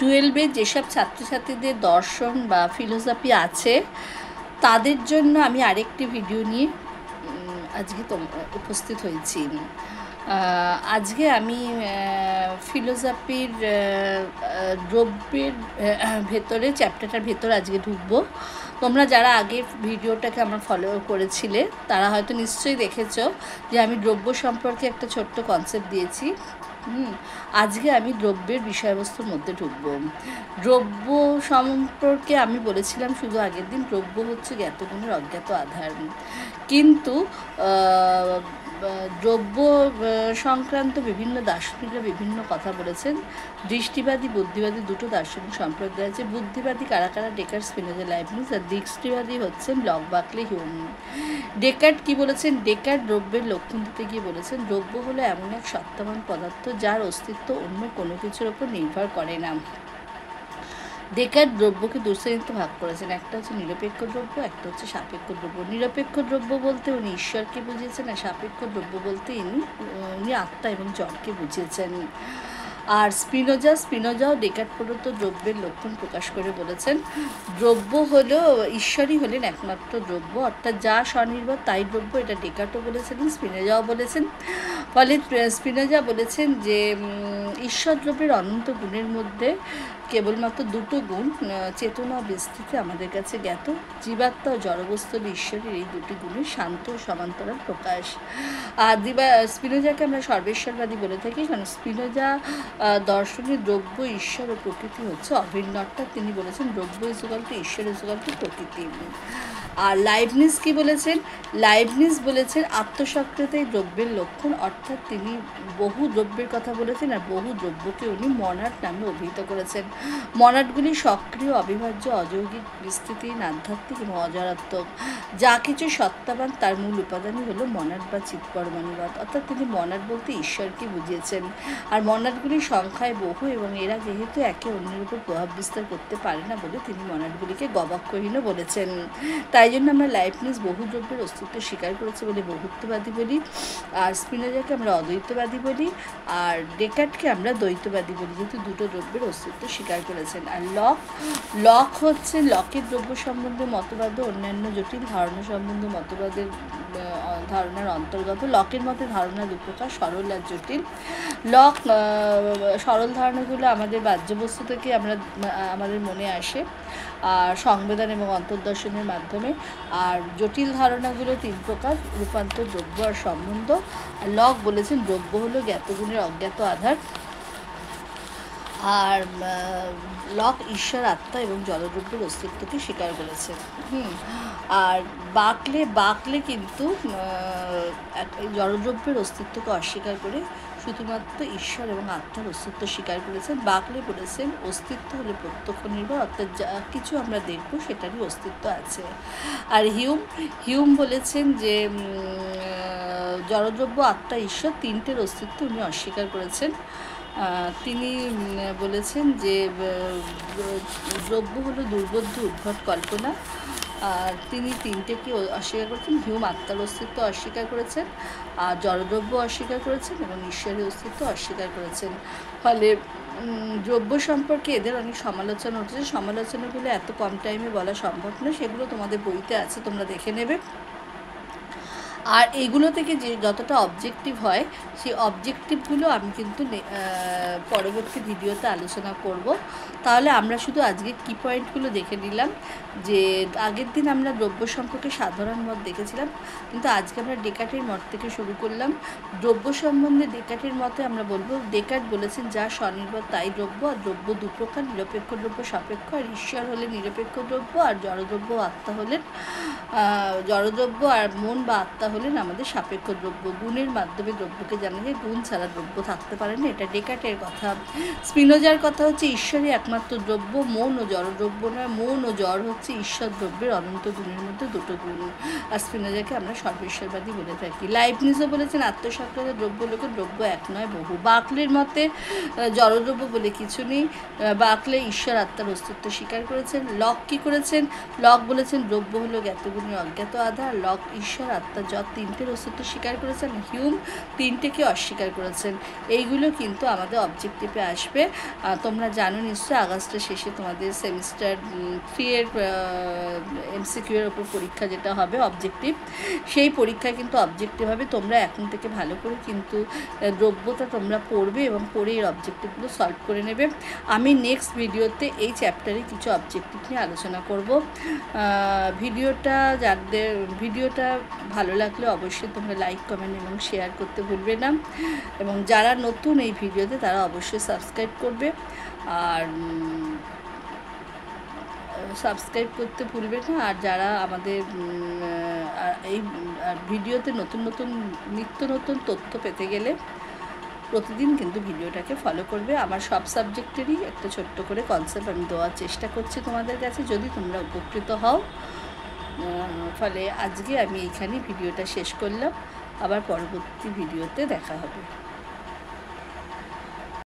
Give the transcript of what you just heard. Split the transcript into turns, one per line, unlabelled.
টুয়েলভে যেসব ছাত্রছাত্রীদের দর্শন বা ফিলোসফি আছে তাদের জন্য আমি আরেকটি ভিডিও নিয়ে আজকে উপস্থিত হয়েছি। আজকে আমি ফিলোসফির দ্রব্যের ভেতরে চ্যাপ্টারটার ভেতরে আজকে ঢুকবো। তোমরা যারা আগে ভিডিওটাকে আমার ফলো করেছিলে তারা হয়তো নিশ্চয়ই দেখেছো যে আমি দ্রব্য সম্পর্কে একটা ছোট্ট কনসেপ্ট দিয়েছি। আজকে আমি দ্রব্যের বিষয়বস্তুর মধ্যে ঢুকব। দ্রব্য সম্পর্কে আমি বলেছিলাম শুধু আগের দিন, দ্রব্য হচ্ছে জ্ঞাতগুণের অজ্ঞাত আধার। কিন্তু দ্রব্য সংক্রান্ত বিভিন্ন দার্শনিকরা বিভিন্ন কথা বলেছেন। দৃষ্টিবাদী বুদ্ধিবাদী দুটো দার্শনিক সম্প্রদায় আছে। বুদ্ধিবাদী কারা কারা? Descartes, Spinoza, Leibniz. আর দৃষ্টিবাদী হচ্ছেন লক, বার্কলে, হিউম। ডেকার্ট কি বলেছেন? ডেকার্ট দ্রব্যের লক্ষণ দিতে গিয়ে বলেছেন দ্রব্য হলো এমন এক সত্তাবান পদার্থ যার অস্তিত্ব অন্য কোনো কিছুর ওপর নির্ভর করে না। ডেকার্ট দ্রব্যকে দু শ্রেণীতে ভাগ করেছেন, একটা হচ্ছে নিরপেক্ষ দ্রব্য, একটা হচ্ছে সাপেক্ষ দ্রব্য। নিরপেক্ষ দ্রব্য বলতে উনি ঈশ্বরকে বুঝিয়েছেন, আর সাপেক্ষ দ্রব্য বলতে উনি আত্মা এবং জড়কে বুঝিয়েছেন। আর স্পিনোজাও ডেকার্ট প্রদত্ত দ্রব্যের লক্ষণ প্রকাশ করে বলেছেন দ্রব্য হলো ঈশ্বরই হলেন একমাত্র দ্রব্য, অর্থাৎ যা স্বনির্ভর তাই দ্রব্য। এটা ডেকার্টও বলেছেন, স্পিনোজাও বলেছেন। ফলে স্পিনোজা বলেছেন যে ঈশ্বর দ্রব্যের অনন্ত গুণের মধ্যে কেবলমাত্র দুটো গুণ চেতনা ও বিস্তৃতি আমাদের কাছে জ্ঞাত। জীবাত্মা ও জড়বস্তু ঈশ্বরের এই দুটি গুণের শান্ত ও সমান্তরাল প্রকাশ। আর স্পিনোজাকে আমরা সর্বেশ্বরবাদী বলে থাকি, কারণ স্পিনোজা দর্শনের দ্রব্য, ঈশ্বর ও প্রকৃতি হচ্ছে অভিন্ন, অর্থাৎ তিনি বলেছেন দ্রব্য ইজুকাল টু ঈশ্বর ইজুকাল টু প্রকৃতি। আর লাইবনিজ কি বলেছেন? লাইবনিজ বলেছেন আত্মসক্রিয়তাই দ্রব্যের লক্ষণ, অর্থাৎ তিনি বহু দ্রব্যের কথা বলেছেন আর বহু দ্রব্যকে উনি মনাড নামে অভিহিত করেছেন। মনাডগুলি সক্রিয়, অবিভাজ্য, অযৌগিক, বিস্তৃতিহীন, আধ্যাত্মিক এবং অজরাত্মক। যা কিছু সত্তাবান তার মূল উপাদানই হলো মনাড বা চিৎপরমাণুবাদ, অর্থাৎ তিনি মনাড বলতে ঈশ্বরকে বুঝিয়েছেন। আর মনাডগুলি সংখ্যায় বহু এবং এরা যেহেতু একে অন্যের উপর প্রভাব বিস্তার করতে পারে না বলে তিনি মনাডগুলিকে গবাক্ষহীনও বলেছেন। তাই জন্য আমরা লাইবনিজ বহু দ্রব্যের অস্তিত্ব স্বীকার করেছে বলে বহুত্ববাদী বলি, আর স্পিনোজাকে আমরা অদ্বৈতবাদী বলি, আর ডেকার্টকে আমরা দ্বৈতবাদী বলি, যেহেতু দুটো দ্রব্যের অস্তিত্ব স্বীকার করেছেন। আর লক হচ্ছে লকের দ্রব্য সম্বন্ধে মতবাদ ও অন্যান্য জটিল ধারণা সম্বন্ধে মতবাদের ধারণার অন্তর্গত। লকের মতে ধারণা দু প্রকার, সরল আর জটিল। লক সরল ধারণাগুলো আমাদের বাহ্যবস্তু থেকে আমাদের মনে আসে আর সংবেদন এবং অন্তর্দর্শনের মাধ্যমে। আর জটিল ধারণাগুলো তিন প্রকার, রূপান্তর, দ্রব্য আর সম্বন্ধ। আর লক বলেছেন দ্রব্য হলো জ্ঞাতগুণের অজ্ঞাত আধার। আর লক ঈশ্বর, আত্মা এবং জলদ্রব্যের অস্তিত্বকে স্বীকার করেছেন। আর বার্কলে কিন্তু জলদ্রব্যের অস্তিত্বকে অস্বীকার করে শুধুমাত্র ঈশ্বর এবং আত্মার অস্তিত্ব স্বীকার করেছেন। বার্কলে বলেছেন অস্তিত্ব হলে প্রত্যক্ষ নির্ভর, অর্থাৎ যা কিছু আমরা দেখব সেটারই অস্তিত্ব আছে। আর হিউম বলেছেন যে জড়দ্রব্য, আত্মা, ঈশ্বর তিনটের অস্তিত্ব উনি অস্বীকার করেছেন। তিনি বলেছেন যে দ্রব্য হলো দুর্বোধ্য উদ্ভট কল্পনা, আর তিনি তিনটেকে অস্বীকার করেছেন। হিউম আত্মার অস্তিত্ব অস্বীকার করেছেন, আর জড়দ্রব্য অস্বীকার করেছেন এবং ঈশ্বরের অস্তিত্ব অস্বীকার করেছেন। ফলে দ্রব্য সম্পর্কে এদের অনেক সমালোচনা উঠেছে। সমালোচনাগুলো এত কম টাইমে বলা সম্ভব না, সেগুলো তোমাদের বইতে আছে, তোমরা দেখে নেবে। আর এইগুলো থেকে যে যতটা অবজেক্টিভ হয় সেই অবজেক্টিভগুলো আমি কিন্তু পরবর্তী ভিডিওতে আলোচনা করব। তাহলে আমরা শুধু আজকে কি পয়েন্টগুলো দেখে নিলাম, যে আগের দিন আমরা দ্রব্য সম্পর্কে সাধারণ মত দেখেছিলাম, কিন্তু আজকে আমরা ডেকার্টের মত থেকে শুরু করলাম। দ্রব্য সম্বন্ধে ডেকার্টের মতে আমরা বলবো, ডেকার্ট বলেছেন যা স্বনির্ভর তাই দ্রব্য, আর দ্রব্য দু প্রকার, নিরপেক্ষ দ্রব্য, সাপেক্ষ। আর ঈশ্বর হলেন নিরপেক্ষ দ্রব্য, আর জড়দ্রব্য আত্মা হলেন জড়দ্রব্য, আর মন বা আত্মা হলেন আমাদের সাপেক্ষ দ্রব্য। গুণের মাধ্যমে দ্রব্যকে জানা যায়, গুণ ছাড়া দ্রব্য থাকতে পারে না, এটা ডেকার্টের কথা। স্পিনোজার কথা হচ্ছে ঈশ্বরই একমাত্র দ্রব্য, মন ও জড়দ্রব্য নয়। মন ও জড় হচ্ছে ঈশ্বর দ্রব্যের অনন্ত গুণের মধ্যে দুটো গুণ। আর স্পিনোজাকে আমরা সর্বেশ্বরবাদী বলে থাকি। লাইবনিজও বলেছেন আত্মসক্রিয় দ্রব্য লোকে দ্রব্য এক নয় বহু। বার্কলের মতে জড়দ্রব্য বলে কিছু নেই। বার্কলে ঈশ্বর আত্মার অস্তিত্ব স্বীকার করেছেন। লক কী করেছেন? লক বলেছেন দ্রব্য হলো জ্ঞাতগুণের অজ্ঞাত আধার। লক ঈশ্বর, আত্মা, জল স্কট 3টের অস্তিত্ব স্বীকার করেছেন, হিউম 3টেকে অস্বীকার করেছেন। এইগুলো কিন্তু আমাদের অবজেক্টিভে আসবে। তোমরা জানো নিশ্চয়ই আগস্টের শেষে তোমাদের সেমিস্টার 3-এর MCQ এর ওপর পরীক্ষা যেটা হবে অবজেক্টিভ, সেই পরীক্ষায় কিন্তু অবজেক্টিভ হবে। তোমরা এখন থেকে ভালো করে কিন্তু দ্রব্যতা তোমরা পড়বে এবং পড়ে এর অবজেক্টিভগুলো সলভ করে নেবে। আমি নেক্সট ভিডিওতে এই চ্যাপ্টারে কিছু অবজেক্টিভ নিয়ে আলোচনা করব। ভিডিওটা ভালো লাগলে অবশ্যই তোমরা লাইক, কমেন্ট এবং শেয়ার করতে ভুলবে না, এবং যারা নতুন এই ভিডিওতে তারা অবশ্যই সাবস্ক্রাইব করবে, আর সাবস্ক্রাইব করতে ভুলবে না। আর যারা আমাদের এই ভিডিওতে নিত্য নতুন তথ্য পেতে গেলে প্রতিদিন কিন্তু ভিডিওটাকে ফলো করবে। আমার সব সাবজেক্টেরই একটা ছোট্ট করে কনসেপ্ট আমি দেওয়ার চেষ্টা করছি তোমাদের কাছে, যদি তোমরা উপকৃত হও। ফলে আজকে আমি এইখানেই ভিডিওটা শেষ করলাম, আবার পরবর্তী ভিডিওতে দেখা হবে।